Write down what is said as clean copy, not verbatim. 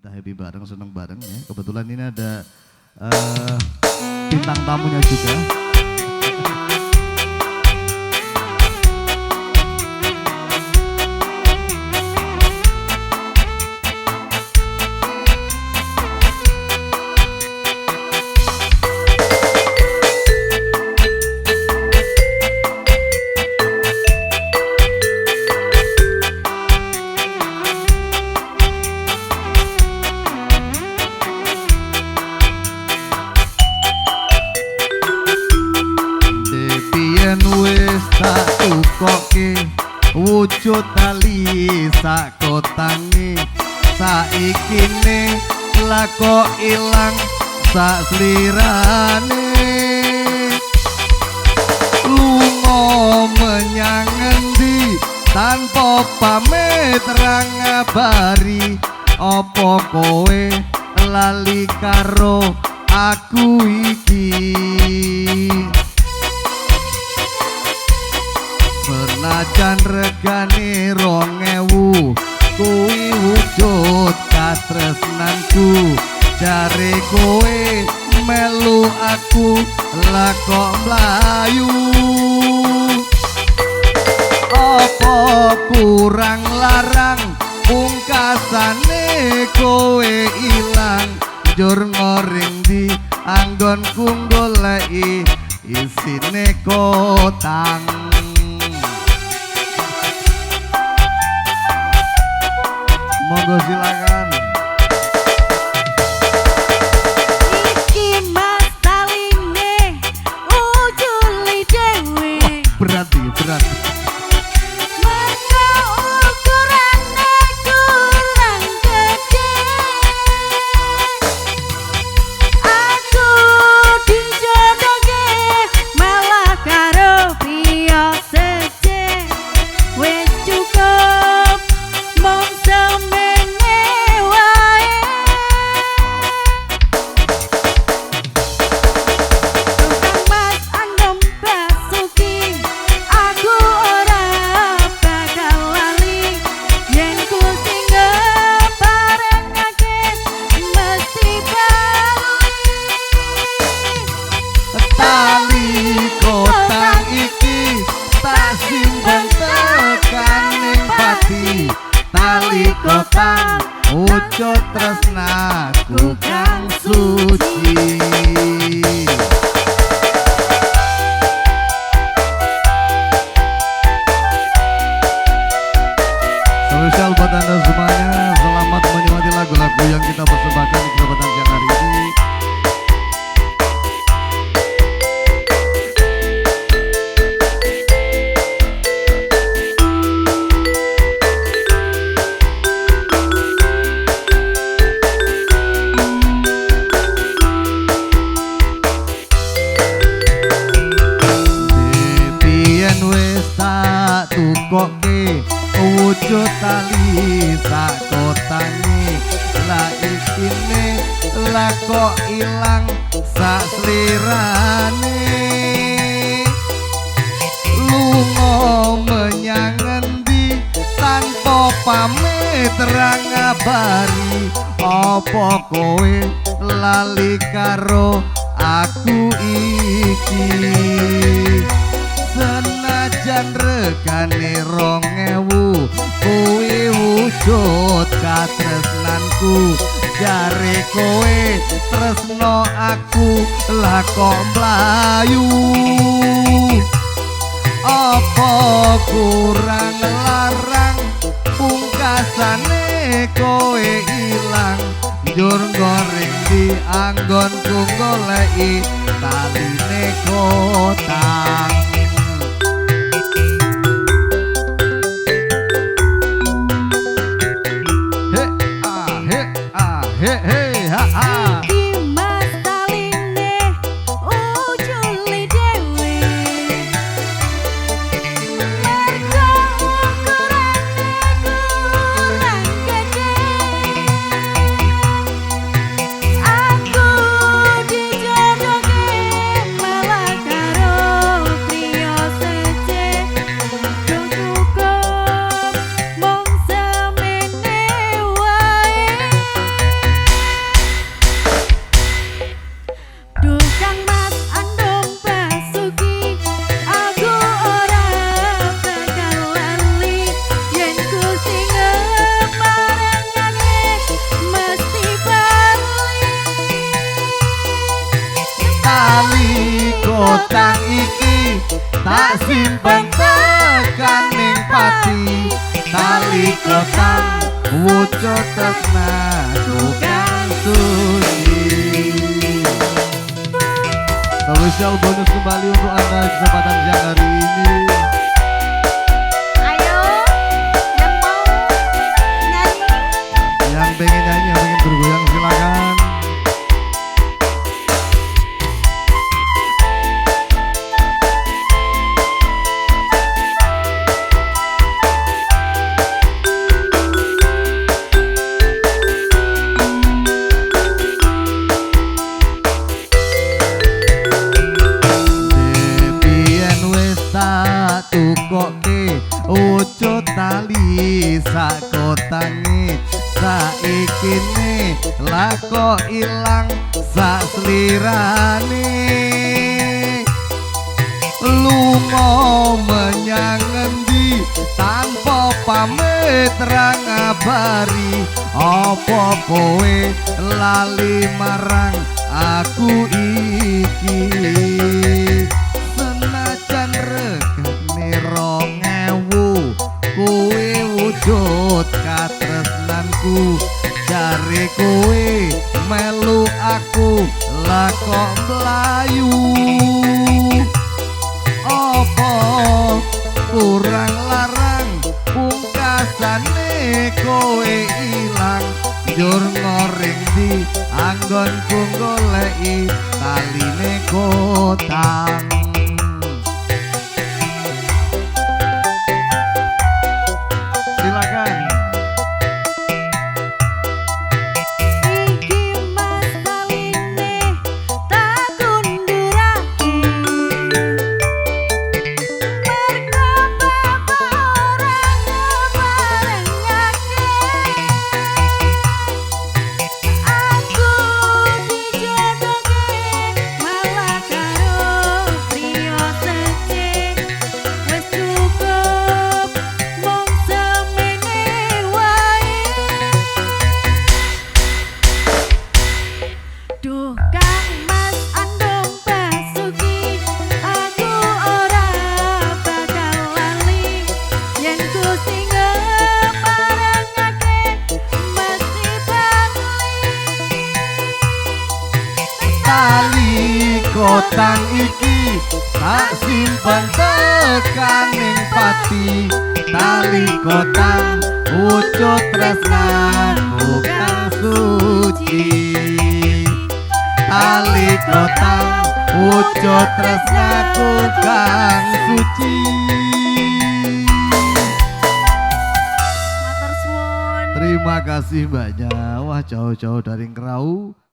kita happy bareng, seneng bareng ya. Kebetulan ini ada bintang tamunya juga. Tak tukoke wujud tali sak kotange saikine lako ilang sak slirane lunga menyang endi tanpa pamit ra ngabari apa kowe lali karo aku iki. Senajan regane 2000 kuwi wujud katresnanku jare kowe melu aku lah kok mlayu apa kurang larang pungkasane kowe ilang njur ngoring di anggonku goleki isine kotang. Monggo silakan. Iki mas taline ujuli dewe. Berarti Mergo ukurane kurang gede. Aku dijodohke malah karo priya seje. Wis cukup mong semene wae. Tukang mas andom basuki aku ora bakal lali yen ku sing ngeparengake mesti bali. tali kotang iki tak simpen tekaning pati tali kotang wujud tresnaku kang suci. Spesial buat anda semuanya, selamat menikmati lagu-lagu yang kita persembahkan di kesempatan siang hari ini. Biyen wis tak tukoke wujud tali sak kotange la isine la kok ilang sak slirane lunga menyang endi tanpa pamit ra ngabari apa kowe lali karo aku iki. Senajan regane 2000 kuwi wujud katresnanku jare kowe tresno aku lah kok mlayu apa kurang larang pungkasane kowe ilang njur goreng di anggonku goleki taline kotang. Iki mas taline ujuli dewe. Mergo ukurane kurang gede. Aku dijodohke malah karo priya seje. Cukup mong semene wae. kotang iki tak simpen tekan ning pati tali kotang wujud tresnaku kang suci. Spesial bonus kembali untuk Anda kesempatan siang hari ini. Ayo, yang mau nyanyi. Yang pengen nyanyi, yang pengen bergoyang silakan. Tukoke wujud tali sak kotange saikine lako ilang sak slirane lunga menyang endi tanpa pamit ra ngabari apa kowe lali marang aku iki senajan regane 2000 kowe wujud katresnanku jare kowe melu aku lah kok mlayu apa kurang larang pungkasane kowe ilang njur ngoring di anggonku goleki taline kotang. Silakan. Iki mas taline tak kundurake mergo bapak ora ngeparengake aku dijodohke malah karo priya secik wis cukup mung semene wae. Duh Kang Mas andong basuki aku ora bakal lali yen Gusti ngeparengake mesti bali Tali kotang iki tak simpen tekaning pati tali kotang wujud tresnaku kang suci tali kotang wujud tresnaku kang suci. Matur suwun. Terima kasih banyak. Wah jauh-jauh dari Ngerau